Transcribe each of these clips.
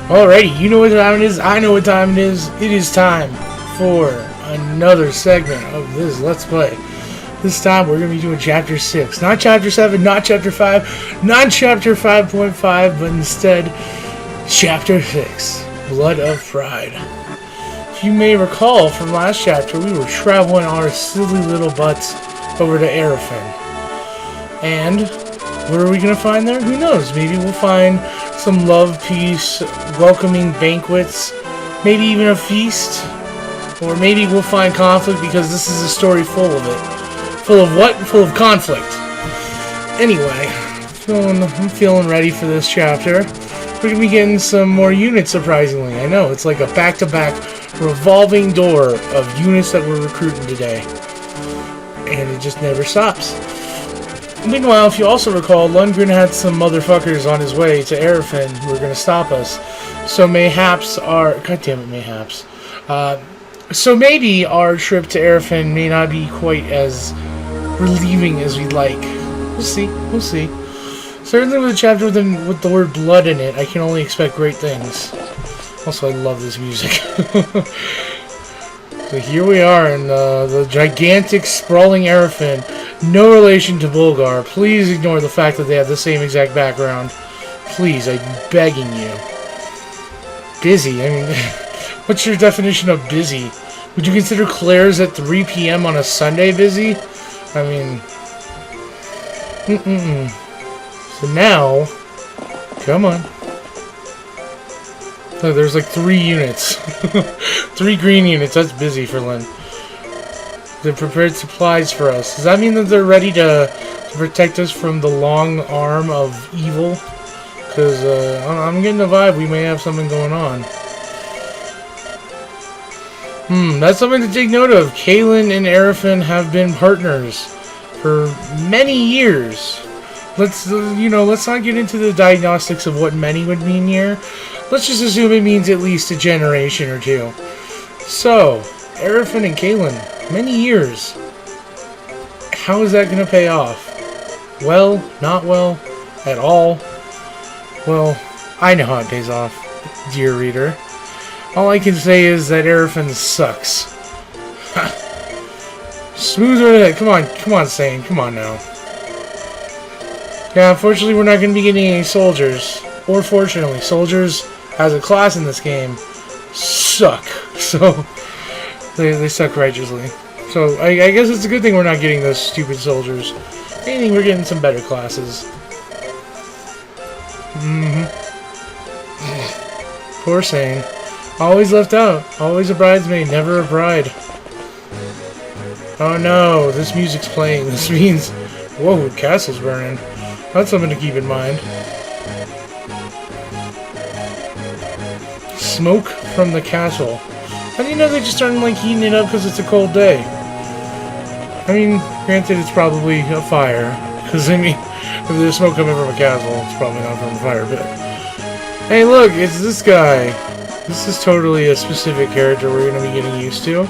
Alrighty, you know what time it is, I know what time it is. It is time for another segment of this Let's Play. This time we're going to be doing Chapter 6. Not Chapter 7, not Chapter 5, not Chapter 5.5, but instead Chapter 6, Blood of Pride. If you may recall from last chapter, we were traveling our silly little butts over to Arafin. And what are we going to find there? Who knows? Maybe we'll find some love, peace, welcoming banquets, maybe even a feast. Or maybe we'll find conflict because this is a story full of it. Full of what? Full of conflict. Anyway, I'm feeling ready for this chapter. We're going to be getting some more units, surprisingly. I know, it's like a back-to-back revolving door of units that we're recruiting today. And it just never stops. Meanwhile, if you also recall, Lundgren had some motherfuckers on his way to Arafin who were going to stop us. So mayhaps our... God damn it, mayhaps. So maybe our trip to Arafin may not be quite as relieving as we'd like. We'll see. We'll see. Certainly with a chapter with the word blood in it, I can only expect great things. Also, I love this music. So here we are in the gigantic, sprawling Arafin. No relation to Bulgar. Please ignore the fact that they have the same exact background. Please, I'm begging you. Busy? I mean, what's your definition of busy? Would you consider Claire's at 3 p.m. on a Sunday busy? I mean... So now... Come on. Look, there's like 3 units. 3 green units. That's busy for Lynn. They prepared supplies for us. Does that mean that they're ready to protect us from the long arm of evil? Because I'm getting the vibe we may have something going on. That's something to take note of. Kaelin and Arafin have been partners for many years. Let's not get into the diagnostics of what many would mean here. Let's just assume it means at least a generation or 2. So, Arafin and Kaelin, many years. How is that going to pay off? Well, not well, at all. Well, I know how it pays off, dear reader. All I can say is that Arafin sucks. Smooth over that. Come on, Sacaen. Come on now. Yeah, unfortunately we're not going to be getting any soldiers. Or fortunately, soldiers as a class in this game suck. So, they suck righteously. So, I guess it's a good thing we're not getting those stupid soldiers. If anything, we're getting some better classes. Poor Sacaen. Always left out. Always a bridesmaid, never a bride. Oh no, this music's playing. This means... Whoa, the castle's burning. That's something to keep in mind. Smoke from the castle. How do you know they just started like heating it up because it's a cold day? I mean, granted, it's probably a fire. Because, I mean, if there's smoke coming from a castle, it's probably not from a fire pit. Hey, look, it's this guy. This is totally a specific character we're going to be getting used to.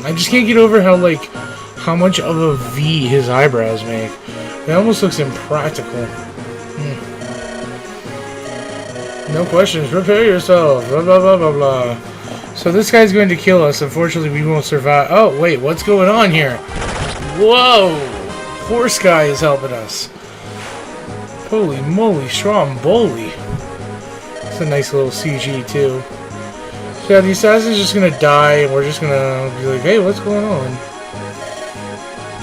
I just can't get over how much of a V his eyebrows make. It almost looks impractical. No questions. Prepare yourself. Blah, blah, blah, blah, blah. So this guy's going to kill us. Unfortunately, we won't survive. Oh, wait. What's going on here? Whoa! Horse guy is helping us. Holy moly, Stromboli. It's a nice little CG, too. So yeah, the assassin's just gonna die, and we're just gonna be like, hey, what's going on?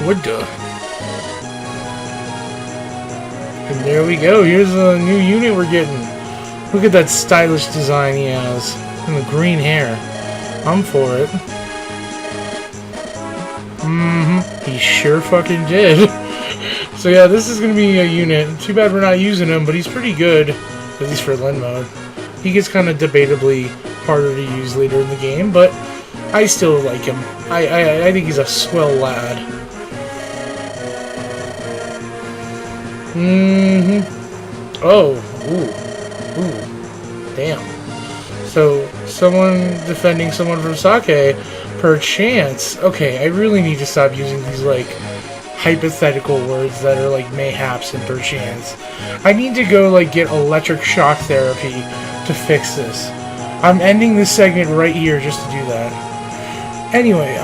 What the? And there we go. Here's a new unit we're getting. Look at that stylish design he has. And the green hair. I'm for it. He sure fucking did. So yeah, this is going to be a unit. Too bad we're not using him, but he's pretty good. At least for Lin mode. He gets kind of debatably harder to use later in the game, but I still like him. I think he's a swell lad. Oh. Ooh. Damn. So, someone defending someone from Sacaen, perchance. Okay, I really need to stop using these, hypothetical words that are like mayhaps and perchance. I need to go like get electric shock therapy to fix this. I'm ending this segment right here just to do that. Anyway,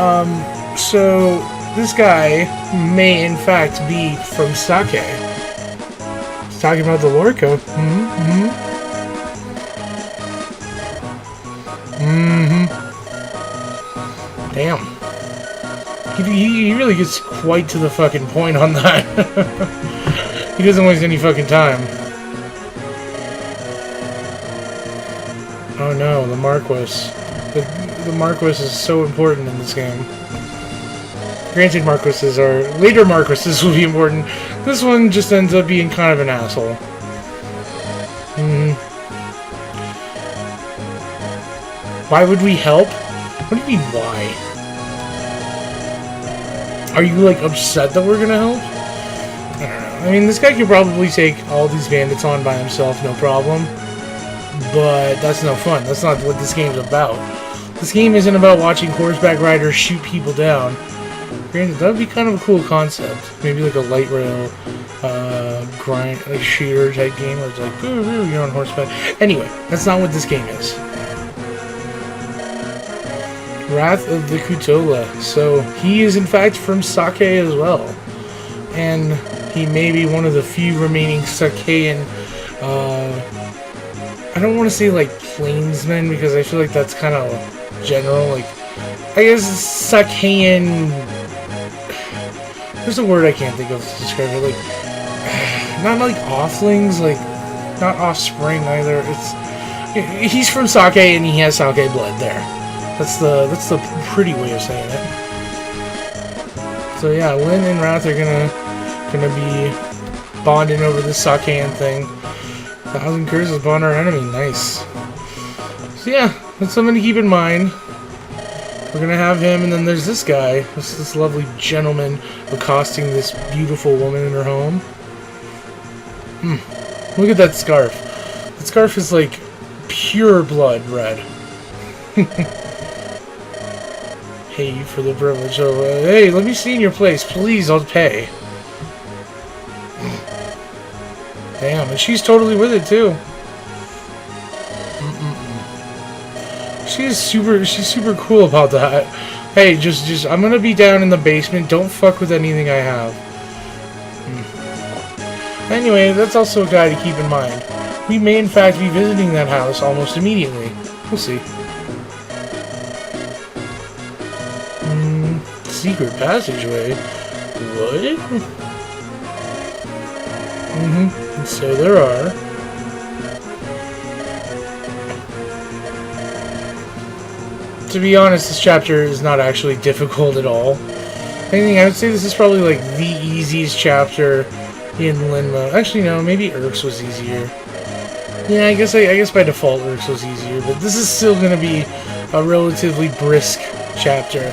so this guy may in fact be from Sacaen. He's talking about the lore code. Damn. He really gets quite to the fucking point on that. He doesn't waste any fucking time. Oh no, the Marquis. The Marquis is so important in this game. Granted, Marquises are... Later Marquises will be important. This one just ends up being kind of an asshole. Why would we help? What do you mean, why? Are you, like, upset that we're gonna help? I don't know. I mean, this guy could probably take all these bandits on by himself, no problem. But that's no fun. That's not what this game's about. This game isn't about watching horseback riders shoot people down. Granted, that would be kind of a cool concept. Maybe like a light rail, grind, like shooter type game where it's like, ooh, you're on horseback. Anyway, that's not what this game is. Rath of the Kutola. So, he is in fact from Sacaen as well. And he may be one of the few remaining Sacaen, I don't want to say like plainsmen because I feel like that's kind of general. Like, I guess Sacaen. There's a word I can't think of to describe it. Like, not like offlings, like not offspring either. He's from Sacaen and he has Sacaen blood there. That's the pretty way of saying it. So yeah, Lynn and Rath are gonna be bonding over this Sacaen thing. 1,000 curses upon our enemy. Nice. So yeah, that's something to keep in mind. We're gonna have him, and then there's this guy, this lovely gentleman accosting this beautiful woman in her home. Look at that scarf. That scarf is like pure blood red. Hey, for the privilege of, hey, let me see in your place, please, I'll pay. Damn, and she's totally with it too. She's super cool about that. Hey, just I'm gonna be down in the basement. Don't fuck with anything I have. Anyway, that's also a guy to keep in mind. We may in fact be visiting that house almost immediately. We'll see. Secret passageway. What? So there are. To be honest, this chapter is not actually difficult at all. Anything, I would say this is probably like the easiest chapter in Linmo. Actually, no, maybe Urks was easier. Yeah, I guess by default Urks was easier, but this is still going to be a relatively brisk chapter.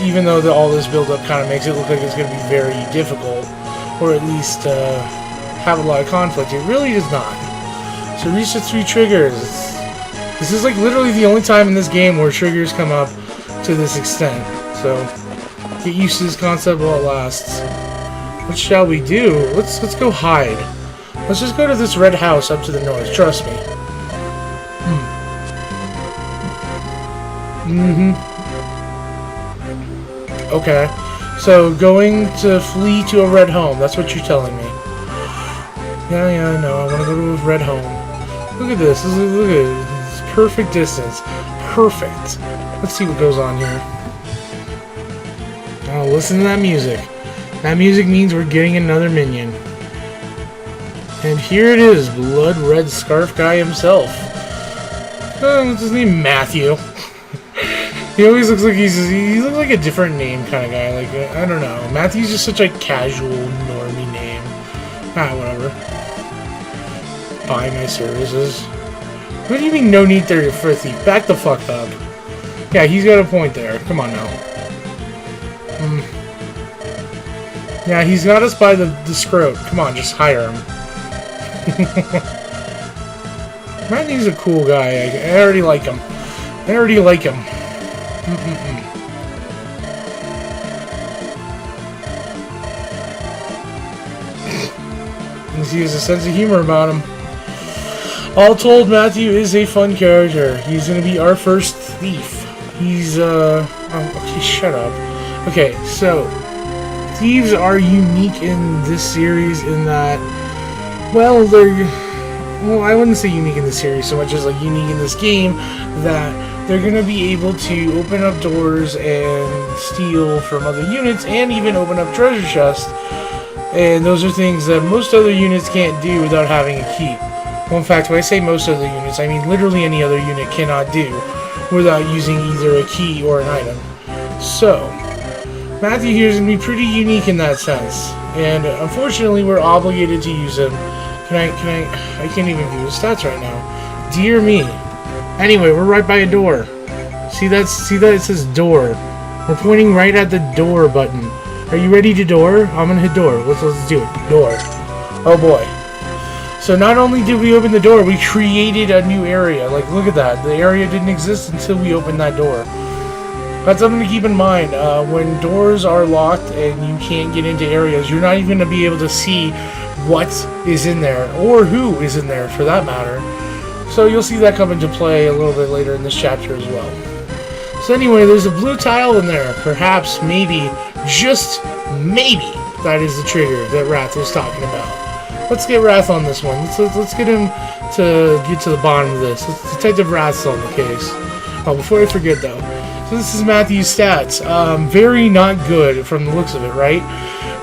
Even though all this build-up kind of makes it look like it's going to be very difficult, or at least have a lot of conflict. It really is not. So reach the 3 triggers. This is like literally the only time in this game where triggers come up to this extent. So get used to this concept while it lasts. What shall we do? Let's go hide. Let's just go to this red house up to the north. Trust me. Okay. So going to flee to a red home. That's what you're telling me. Yeah, I know. I want to go to a red home. Look at this. Look at it. It's perfect distance. Perfect. Let's see what goes on here. Oh, listen to that music. That music means we're getting another minion. And here it is, Blood Red Scarf Guy himself. What's his name? Matthew. He always looks like he looks like a different name kind of guy. Like, I don't know. Matthew's just such a casual, normie name. Whatever. Buy my services. What do you mean no need there for a thief? Back the fuck up. Yeah, he's got a point there. Come on now. Yeah, he's got us by the scrote. Come on, just hire him. Matthew's a cool guy. I already like him. He has a sense of humor about him. All told, Matthew is a fun character. He's gonna be our first thief. He's, okay, shut up. Okay, so, thieves are unique in this series in that, well, I wouldn't say unique in this series so much as, like, unique in this game, that they're gonna be able to open up doors and steal from other units, and even open up treasure chests. And those are things that most other units can't do without having a key. Well, in fact, when I say most other units, I mean literally any other unit cannot do without using either a key or an item. So, Matthew here is going to be pretty unique in that sense. And unfortunately, we're obligated to use him. I can't even view his stats right now. Dear me. Anyway, we're right by a door. See that it says door. We're pointing right at the door button. Are you ready to door? I'm gonna hit door. Let's do it. Door. Oh boy. So not only did we open the door, we created a new area. Like, look at that. The area didn't exist until we opened that door. That's something to keep in mind. When doors are locked and you can't get into areas, you're not even going to be able to see what is in there, or who is in there, for that matter. So you'll see that come into play a little bit later in this chapter as well. So anyway, there's a blue tile in there. Perhaps, maybe, just maybe, that is the trigger that Rath was talking about. Let's get Rath on this one. Let's get him to get to the bottom of this. Detective Rath's on the case. Oh, before I forget though, so this is Matthew's stats. Very not good from the looks of it, right?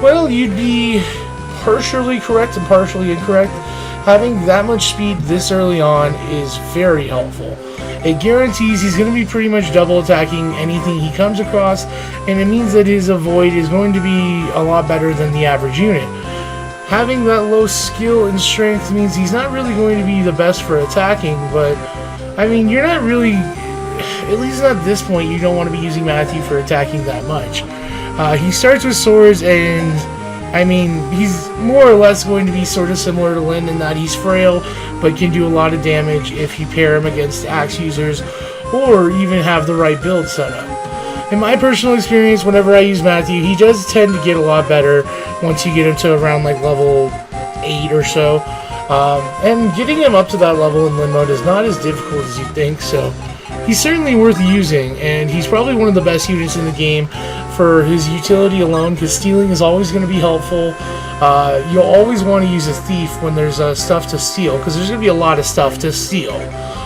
Well, you'd be partially correct and partially incorrect. Having that much speed this early on is very helpful. It guarantees he's going to be pretty much double attacking anything he comes across, and it means that his avoid is going to be a lot better than the average unit. Having that low skill and strength means he's not really going to be the best for attacking, but, I mean, you're not really, at least at this point, you don't want to be using Matthew for attacking that much. He starts with swords, and, I mean, he's more or less going to be sort of similar to Lynn in that he's frail, but can do a lot of damage if you pair him against axe users, or even have the right build set up. In my personal experience, whenever I use Matthew, he does tend to get a lot better once you get him to around like level 8 or so. And getting him up to that level in Lynn mode is not as difficult as you think, so he's certainly worth using, and he's probably one of the best units in the game for his utility alone, because stealing is always going to be helpful. You'll always want to use a thief when there's stuff to steal, because there's going to be a lot of stuff to steal.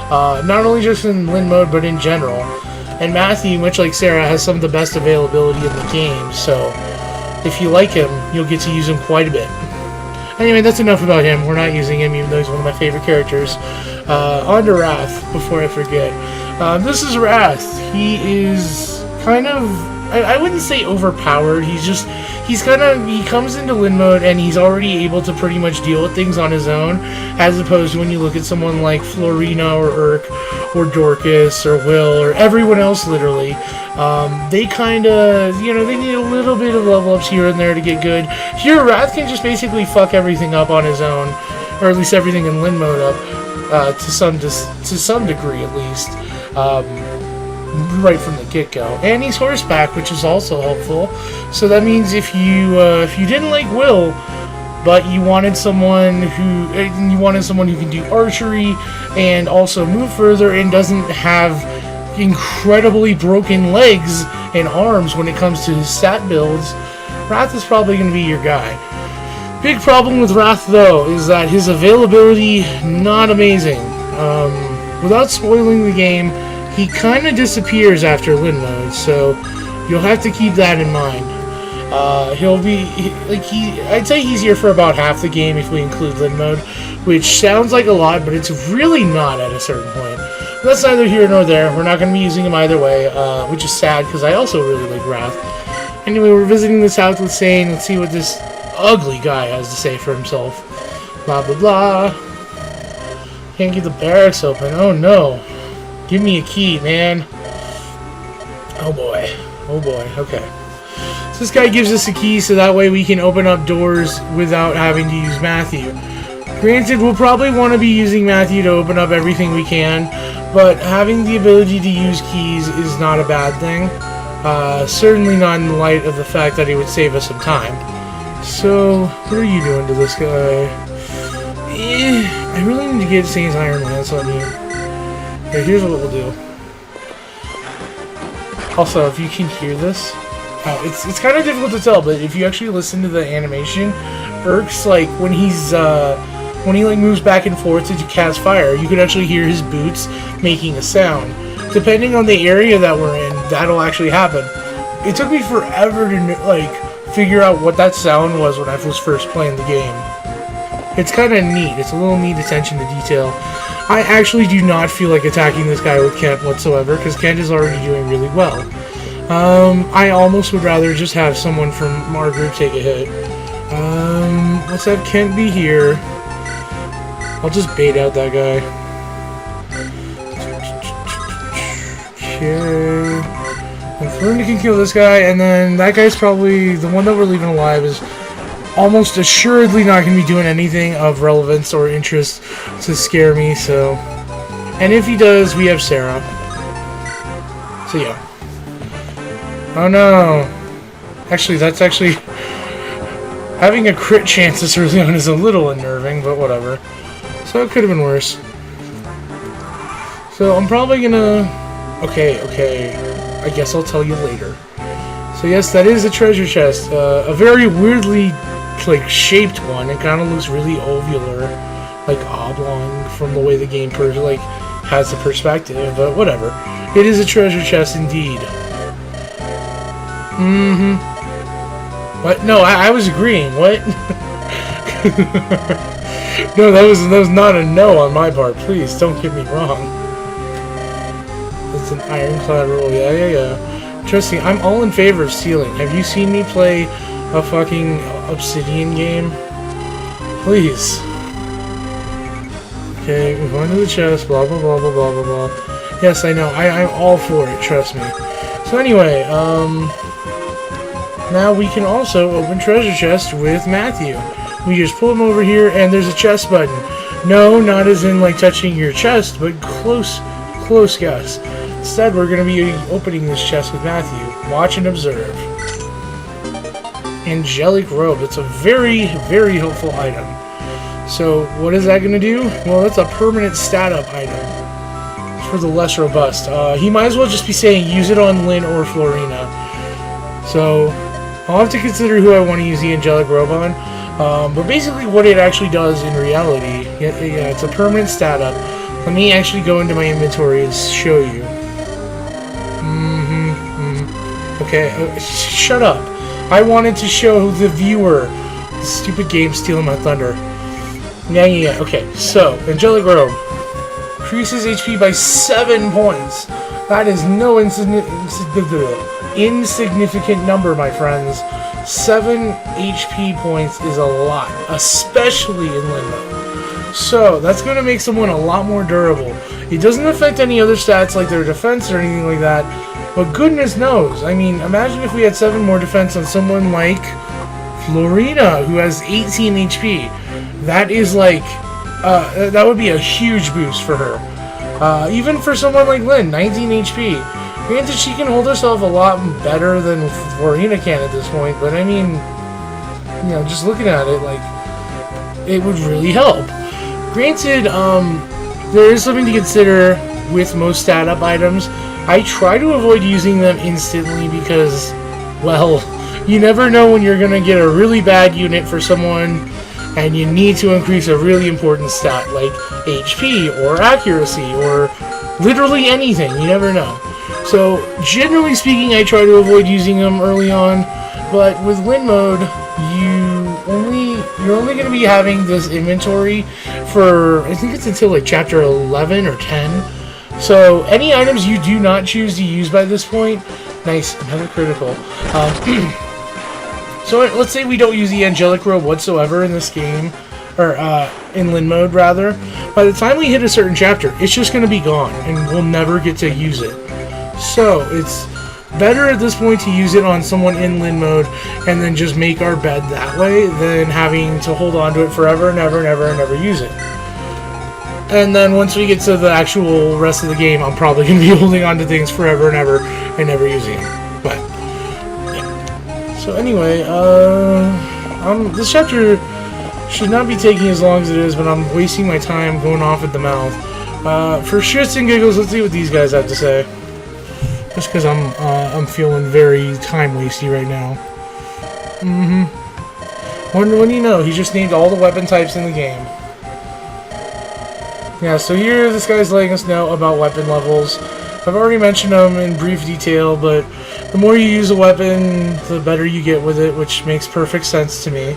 Not only just in Lynn mode, but in general. And Matthew, much like Sarah, has some of the best availability in the game, so if you like him, you'll get to use him quite a bit. Anyway, that's enough about him. We're not using him, even though he's one of my favorite characters. On to Rath, before I forget. This is Rath. He is kind of, I wouldn't say overpowered. He comes into Lynn mode and he's already able to pretty much deal with things on his own, as opposed to when you look at someone like Florina or Urk or Dorcas or Will or everyone else literally. They kind of, they need a little bit of level ups here and there to get good. Here, Rath can just basically fuck everything up on his own, or at least everything in Lynn mode up, to some degree at least. Right from the get-go. And he's horseback, which is also helpful. So that means if you didn't like Will, but you wanted someone who can do archery and also move further and doesn't have incredibly broken legs and arms when it comes to his stat builds, Rath is probably going to be your guy. Big problem with Rath though is that his availability not amazing. Without spoiling the game, he kind of disappears after Lynn mode, so you'll have to keep that in mind. I'd say he's here for about half the game if we include Lynn mode, which sounds like a lot, but it's really not at a certain point. But that's neither here nor there. We're not going to be using him either way, which is sad because I also really like Rath. Anyway, we're visiting this house with Sacaen. Let's see what this ugly guy has to say for himself. Blah, blah, blah. Can't get the barracks open. Oh, no. Give me a key, man. Oh boy. Oh boy. Okay. So this guy gives us a key so that way we can open up doors without having to use Matthew. Granted, we'll probably want to be using Matthew to open up everything we can, but having the ability to use keys is not a bad thing. Certainly not in light of the fact that he would save us some time. So, what are you doing to this guy? I really need to get Saint's Iron Lance on you. Okay, here's what we'll do. Also, if you can hear this, it's kind of difficult to tell, but if you actually listen to the animation, Urk's like when he like moves back and forth to cast fire, you could actually hear his boots making a sound. Depending on the area that we're in, that'll actually happen. It took me forever to like figure out what that sound was when I was first playing the game. It's kind of neat. It's a little neat attention to detail. I actually do not feel like attacking this guy with Kent whatsoever, because Kent is already doing really well. I almost would rather just have someone from our group take a hit. Let's have Kent be here. I'll just bait out that guy. Okay. And Florina can kill this guy, and then that guy's probably the one that we're leaving alive is almost assuredly not going to be doing anything of relevance or interest to scare me, so... And if he does, we have Sarah. So yeah. Oh no! Actually, that's actually... Having a crit chance this early on is a little unnerving, but whatever. So it could have been worse. So I'm probably gonna... Okay. I guess I'll tell you later. So yes, that is a treasure chest. A very weirdly like shaped one. It kind of looks really ovular, like oblong from the way the game has the perspective, but whatever. It is a treasure chest indeed. What? No, I was agreeing. What? No, that was not a no on my part. Please don't get me wrong. It's an ironclad rule. Yeah. Trust me, I'm all in favor of stealing. Have you seen me play a fucking Obsidian game? Please. Okay, we're going to the chest, blah blah blah blah blah blah blah. Yes, I know, I'm all for it, trust me. So anyway, now we can also open treasure chest with Matthew. We just pull him over here and there's a chest button. No, not as in like touching your chest, but close guess. Instead, we're going to be opening this chest with Matthew. Watch and observe. Angelic robe. It's a very, very helpful item. So, what is that going to do? Well, that's a permanent stat up item. For the less robust. He might as well just be saying use it on Lynn or Florina. So, I'll have to consider who I want to use the Angelic robe on. But basically what it actually does in reality, yeah, it's a permanent stat up. Let me actually go into my inventory and show you. Okay, shut up. I wanted to show the viewer. This stupid game stealing my thunder. Yeah. Okay, so, Angelic Robe. Increases HP by 7 points. That is no insignificant number, my friends. 7 HP points is a lot, especially in Limbo. So, that's going to make someone a lot more durable. It doesn't affect any other stats like their defense or anything like that, but goodness knows. I mean, imagine if we had 7 more defense on someone like Florina, who has 18 HP. That is like, that would be a huge boost for her. Even for someone like Lynn, 19 HP. Granted, she can hold herself a lot better than Florina can at this point, but I mean, you know, just looking at it, like, it would really help. Granted, there is something to consider with most stat-up items. I try to avoid using them instantly because, well, you never know when you're going to get a really bad unit for someone and you need to increase a really important stat like HP or accuracy or literally anything. You never know. So, generally speaking, I try to avoid using them early on, but with win mode, you're only going to be having this inventory for, I think it's until like chapter 11 or 10. So, any items you do not choose to use by this point, nice, another critical. So, let's say we don't use the Angelic Robe whatsoever in this game, or in Lin mode rather. By the time we hit a certain chapter, it's just going to be gone, and we'll never get to use it. So, it's better at this point to use it on someone in Lin mode and then just make our bed that way than having to hold on to it forever and never use it. And then once we get to the actual rest of the game, I'm probably going to be holding on to things forever and never using them. But, yeah. So anyway, this chapter Should not be taking as long as it is, but I'm wasting my time going off at the mouth. For shits and giggles, let's see what these guys have to say. Just because I'm feeling very time wasty right now. What do you know? He just named all the weapon types in the game. Yeah, so here this guy's letting us know about weapon levels. I've already mentioned them in brief detail, but the more you use a weapon, the better you get with it, which makes perfect sense to me.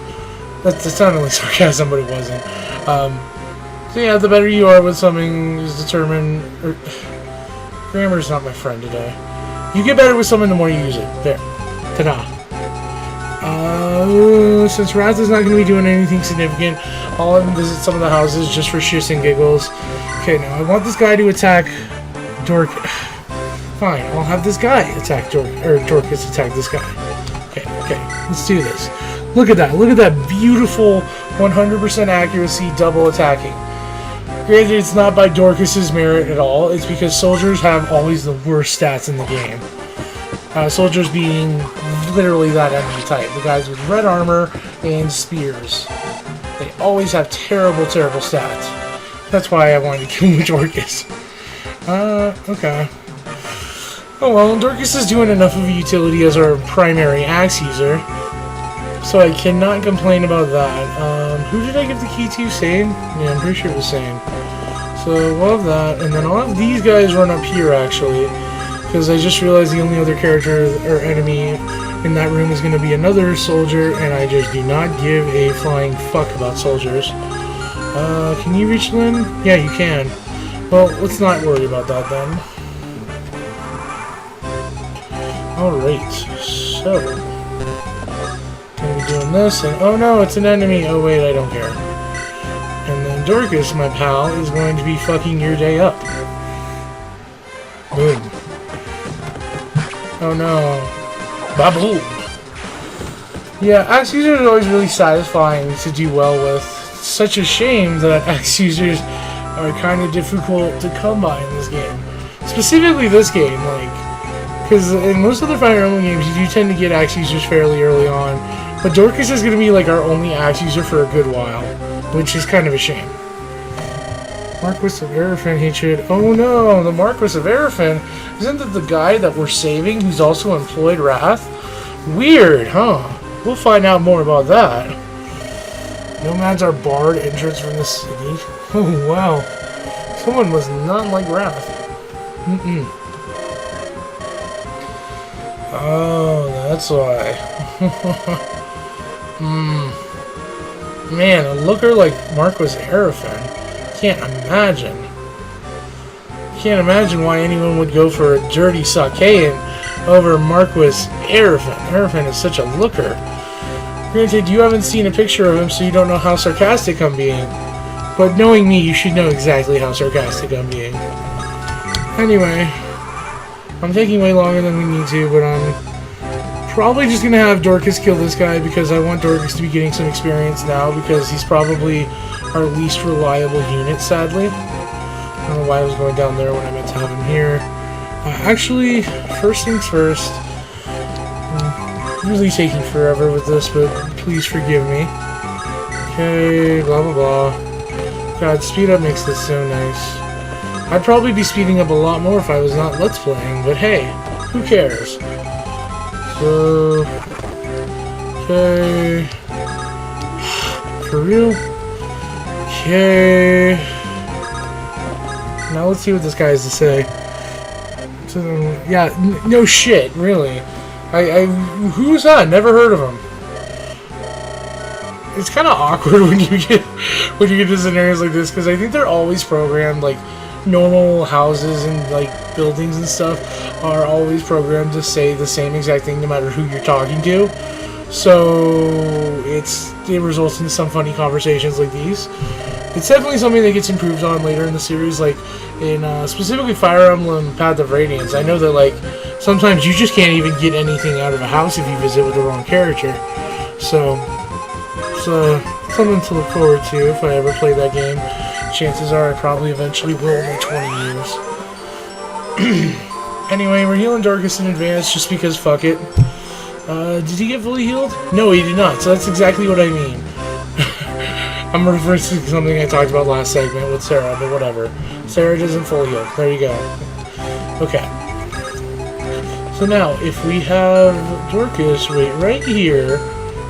That's not only sarcasm, but it wasn't. So yeah, the better you are with something is determined... Grammar's not my friend today. You get better with something the more you use it. There. Ta-da. Since Rath is not going to be doing anything significant, I'll have him visit some of the houses just for shits and giggles. Okay, now I want this guy to attack Dork. Fine, I'll have this guy attack Dorcas attack this guy. Okay, let's do this. Look at that beautiful 100% accuracy double attacking. Granted, it's not by Dorcas's merit at all. It's because soldiers have always the worst stats in the game. Soldiers being literally that enemy type. The guys with red armor and spears. They always have terrible, terrible stats. That's why I wanted to kill Dorcas. Okay. Oh well, Dorcas is doing enough of a utility as our primary axe user. So I cannot complain about that. Who did I give the key to? Sacaen? Yeah, I'm pretty sure it was Sacaen. So we'll have that, and then I'll have these guys run up here actually. Because I just realized the only other character or enemy in that room is going to be another soldier, and I just do not give a flying fuck about soldiers. Can you reach them? Yeah, you can. Well, let's not worry about that then. Alright, so... gonna be doing this, and oh no, it's an enemy! Oh wait, I don't care. And then Dorcas, my pal, is going to be fucking your day up. Boom. Oh no. Babu! Yeah, axe users are always really satisfying to do well with. It's such a shame that axe users are kind of difficult to come by in this game. Specifically this game, like, because in most other Fire Emblem games you do tend to get axe users fairly early on, but Dorcas is going to be like our only axe user for a good while, which is kind of a shame. Marquis of Arafin hatred. Oh no, the Marquis of Arafin. Isn't that the guy that we're saving who's also employed Rath? Weird, huh? We'll find out more about that. Nomads are barred entrance from the city. Oh wow. Someone was not like Rath. Oh, that's why. Man, a looker like Marquis Arafin. Can't imagine. Can't imagine why anyone would go for a dirty Sacaen over Marquis Arafin. Arafin is such a looker. Granted, you haven't seen a picture of him, so you don't know how sarcastic I'm being. But knowing me, you should know exactly how sarcastic I'm being. Anyway, I'm taking way longer than we need to, but I'm probably just gonna have Dorcas kill this guy because I want Dorcas to be getting some experience now because he's probably our least reliable unit, sadly. I don't know why I was going down there when I meant to have him here. Actually, first things first. I'm really taking forever with this, but please forgive me. Okay, blah blah blah. God, speed up makes this so nice. I'd probably be speeding up a lot more if I was not Let's Playing, but hey, who cares? So... okay... for real? Okay... now let's see what this guy has to say. So, yeah, no shit, really. Who's that? Never heard of him. It's kind of awkward when you get to scenarios like this, because I think they're always programmed, like, normal houses and, like, buildings and stuff are always programmed to say the same exact thing no matter who you're talking to. So, it results in some funny conversations like these. It's definitely something that gets improved on later in the series, like, in, specifically Fire Emblem Path of Radiance. I know that, like, sometimes you just can't even get anything out of a house if you visit with the wrong character. So, it's something to look forward to if I ever play that game. Chances are I probably eventually will in like 20 years. Anyway, we're healing Dorcas in advance just because fuck it. Did he get fully healed? No, he did not, so that's exactly what I mean. I'm referencing something I talked about last segment with Sarah, but whatever. Sarah doesn't full heal. There you go. Okay. So now, if we have Dorcas, wait, right here.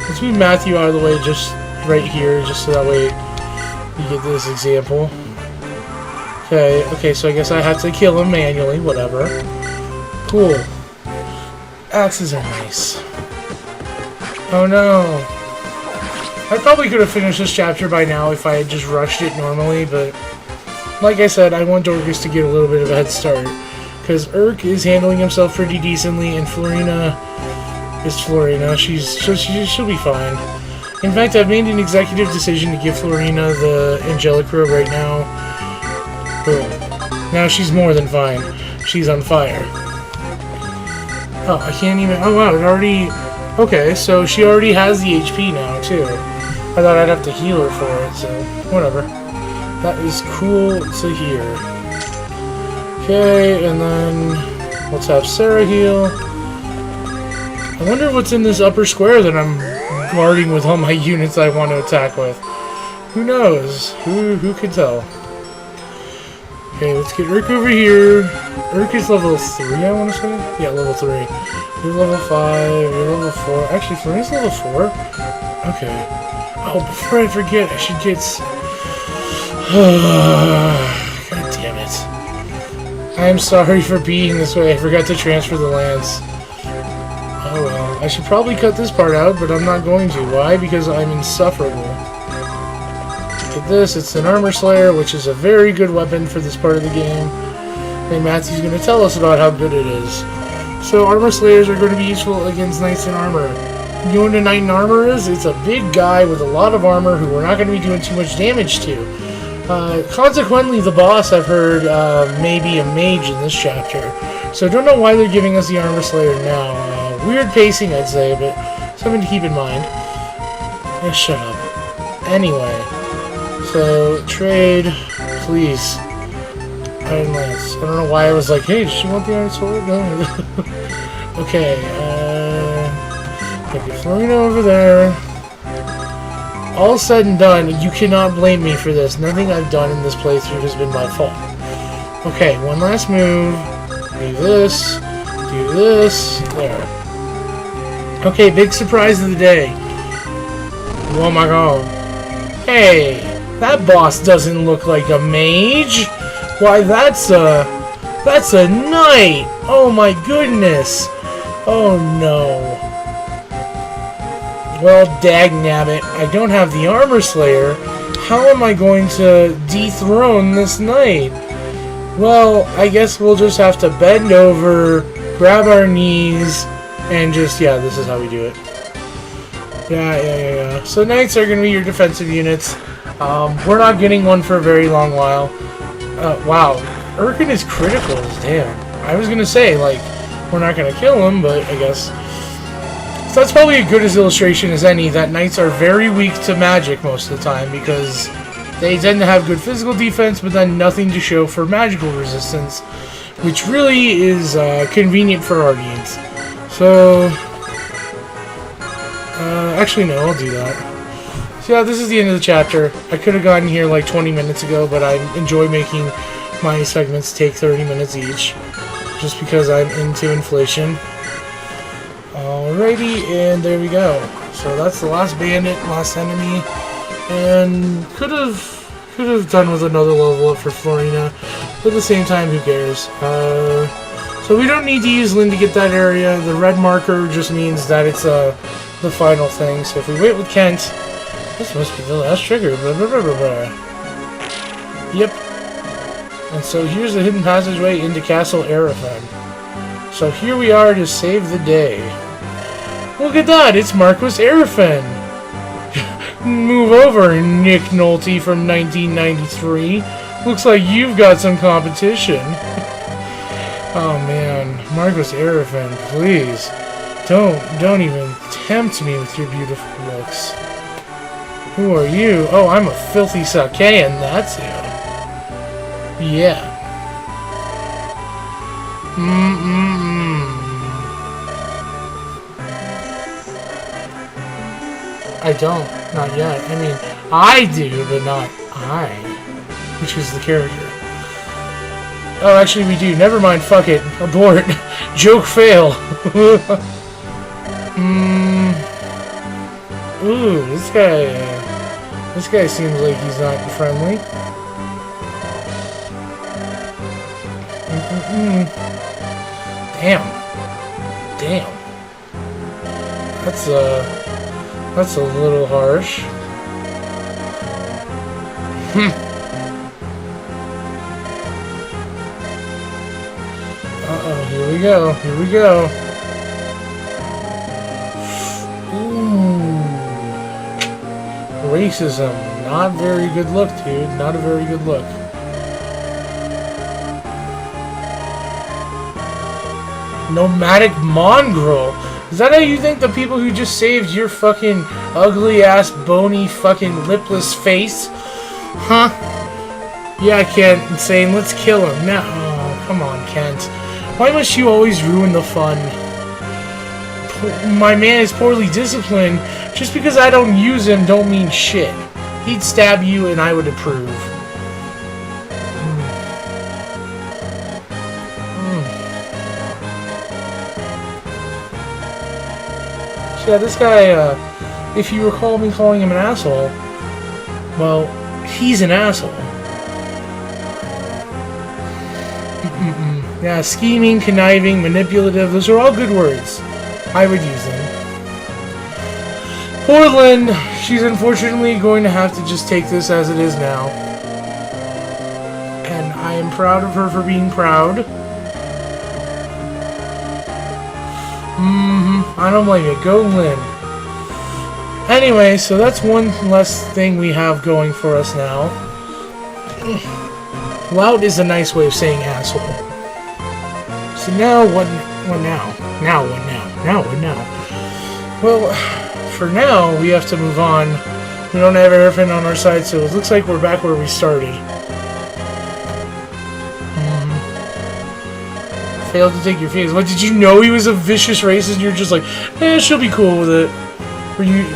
Let's move Matthew out of the way, just right here, just so that way you get this example. Okay, so I guess I have to kill him manually, whatever. Cool. Axes are nice. Oh no. I probably could have finished this chapter by now if I had just rushed it normally, but like I said, I want Dorcas to get a little bit of a head start. Because Urk is handling himself pretty decently, and Florina is Florina. She'll be fine. In fact, I've made an executive decision to give Florina the Angelic Robe right now. Boom. Now she's more than fine. She's on fire. Oh, I can't even... Oh, wow, it already... Okay, so she already has the HP now, too. I thought I'd have to heal her for it, so... Whatever. That is cool to hear. Okay, and then... Let's have Sarah heal. I wonder what's in this upper square that I'm guarding with all my units I want to attack with. Who knows? Who could tell? Okay, let's get Urk over here. Urk is level 3, I want to say? Yeah, level 3. You're level 5, you're level 4. Actually, Florina's level 4? Okay. Oh, before I forget, I should get... God damn it. I am sorry for being this way. I forgot to transfer the lance. Oh well. I should probably cut this part out, but I'm not going to. Why? Because I'm insufferable. At this, it's an Armor Slayer, which is a very good weapon for this part of the game. And Matthew's going to tell us about how good it is. So Armor Slayers are going to be useful against Knights in Armor. You know what a Knight in Armor is? It's a big guy with a lot of armor who we're not going to be doing too much damage to. Consequently, the boss, I've heard, may be a mage in this chapter. So I don't know why they're giving us the Armor Slayer now. Weird pacing, I'd say, but something to keep in mind. Yeah, shut up. Anyway. So, trade, please. Iron Lance. I don't know why I was like, hey, does she want the Iron Sword? No. Okay, get Florina over there. All said and done, you cannot blame me for this. Nothing I've done in this playthrough has been my fault. Okay, one last move. Do this. Do this. There. Okay, big surprise of the day. Oh my god. Hey, that boss doesn't look like a mage. Why, that's a knight. Oh my goodness. Oh no. Well, dagnabbit, I don't have the Armor Slayer. How am I going to dethrone this knight? Well, I guess we'll just have to bend over, grab our knees, and just, yeah, this is how we do it. Yeah. So knights are going to be your defensive units. We're not getting one for a very long while. Wow, Urkin is critical, damn. I was going to say, like, we're not going to kill him, but I guess... So that's probably a good illustration as any, that knights are very weak to magic most of the time, because they tend to have good physical defense, but then nothing to show for magical resistance, which really is convenient for Guardians. So, actually no, I'll do that. So yeah, this is the end of the chapter. I could have gotten here like 20 minutes ago, but I enjoy making my segments take 30 minutes each, just because I'm into inflation. Alrighty, and there we go. So that's the last bandit, last enemy, and could have done with another level up for Florina, but at the same time, who cares? So we don't need to use Lynn to get that area. The red marker just means that it's the final thing. So if we wait with Kent, this must be the last trigger. Blah, blah, blah, blah, blah. Yep. And so here's the hidden passageway into Castle Aerothen. So here we are to save the day. Look at that, it's Marquis Aerothen. Move over, Nick Nolte from 1993. Looks like you've got some competition. Oh man, Marquis Aerothen, please. Don't even tempt me with your beautiful looks. Who are you? Oh, I'm a filthy Sacaen, that's who. Yeah. I don't. Not yet. I mean, I do, but not I. Which is the character. Oh, actually we do. Never mind, fuck it. Abort. Joke fail. Ooh, this guy seems like he's not friendly. Damn. That's a little harsh. Uh-oh, here we go. Ooh. Racism. Not very good look, dude. Not a very good look. Nomadic mongrel. Is that how you think the people who just saved your fucking ugly-ass, bony, fucking lipless face? Huh? Yeah, Kent. Insane. Let's kill him. No. Oh, come on, Kent. Why must you always ruin the fun? My man is poorly disciplined. Just because I don't use him don't mean shit. He'd stab you and I would approve. Yeah, this guy, if you recall me calling him an asshole, well, he's an asshole. Yeah, scheming, conniving, manipulative, those are all good words. I would use them. Poor Lynn, she's unfortunately going to have to just take this as it is now. And I am proud of her for being proud. I don't blame you. Go Lynn. Anyway, so that's one less thing we have going for us now. Loud is a nice way of saying asshole. So now, what now? Now what now? Well, for now, we have to move on. We don't have Aerofin on our side, so it looks like we're back where we started. Failed to take your face. What, did you know he was a vicious racist and you're just like, she'll be cool with it? Or you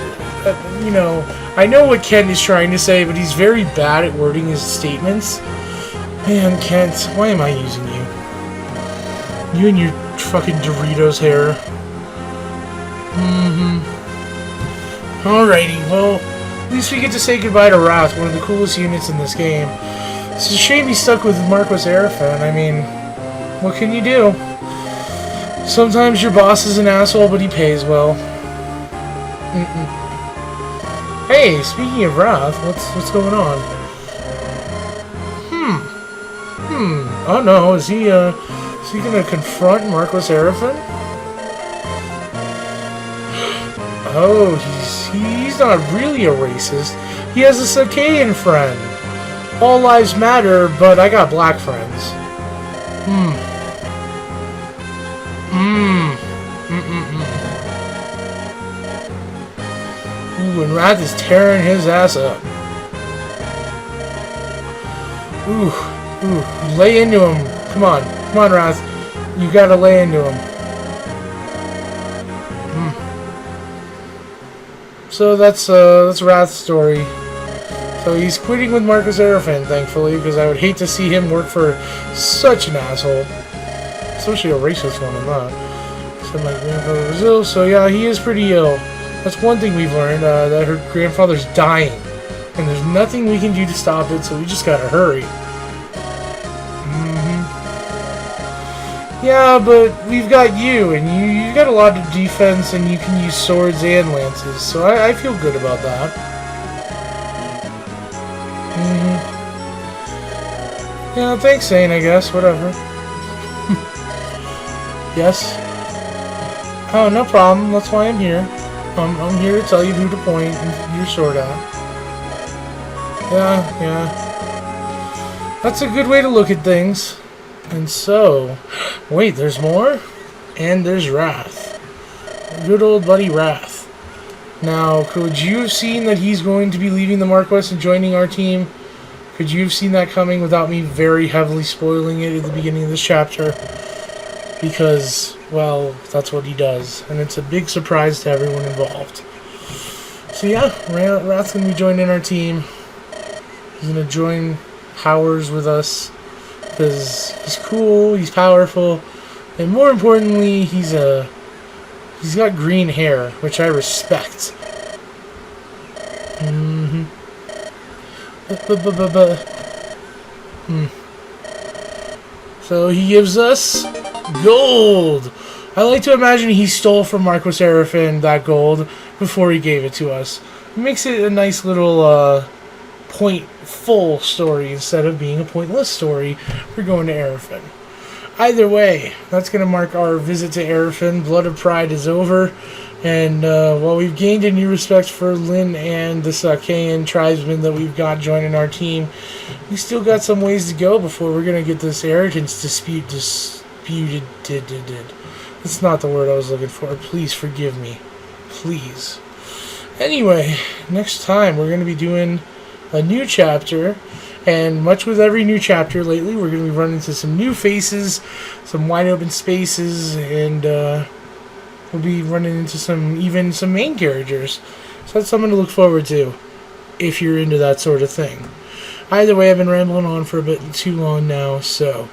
know, I know what Kent is trying to say, but he's very bad at wording his statements. Man, Kent, why am I using you? You and your fucking Doritos hair. Alrighty, well, at least we get to say goodbye to Rath, one of the coolest units in this game. It's a shame he's stuck with Marquis Aerofin. I mean, what can you do? Sometimes your boss is an asshole, but he pays well. Hey, speaking of Rath, what's going on? Oh no, is he gonna confront Marquis Aerofin? Oh, he's not really a racist. He has a Sacaen friend. All lives matter, but I got black friends. Ooh, and Rath is tearing his ass up. Ooh, lay into him. Come on, Rath. You gotta lay into him. So that's Rath's story. So he's quitting with Marquis Aerofin, thankfully, because I would hate to see him work for such an asshole. Especially a racist one, I'm not. Said my grandfather was ill, so yeah, he is pretty ill. That's one thing we've learned, that her grandfather's dying. And there's nothing we can do to stop it, so we just gotta hurry. Yeah, but we've got you, and you've got a lot of defense, and you can use swords and lances, so I feel good about that. Yeah, thanks, Sacaen, I guess, whatever. Yes? Oh, no problem, that's why I'm here. I'm here to tell you who to point your sword at. Yeah. That's a good way to look at things. And so, wait, there's more? And there's Rath. Good old buddy Rath. Now, could you have seen that he's going to be leaving the Marquis and joining our team? Could you have seen that coming without me very heavily spoiling it at the beginning of this chapter? Because, well, that's what he does. And it's a big surprise to everyone involved. So yeah, Rath's going to be joining our team. He's going to join Powers with us because he's cool, he's powerful, and more importantly, he's got green hair, which I respect. So he gives us gold. I like to imagine he stole from Marco Seraphin that gold before he gave it to us. It makes it a nice little point-full story instead of being a pointless story for going to Arafin. Either way, that's going to mark our visit to Arafin. Blood of Pride is over. And while we've gained a new respect for Lyn and the Sacaen tribesmen that we've got joining our team, we still got some ways to go before we're going to get this arrogance disputed. That's not the word I was looking for. Please forgive me. Please. Anyway, next time we're going to be doing a new chapter. And much with every new chapter lately, we're going to be running into some new faces, some wide open spaces, and we'll be running into some main characters. So that's something to look forward to if you're into that sort of thing. Either way, I've been rambling on for a bit too long now, so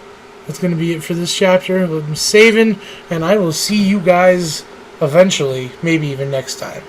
that's going to be it for this chapter. I'm saving, and I will see you guys eventually, maybe even next time.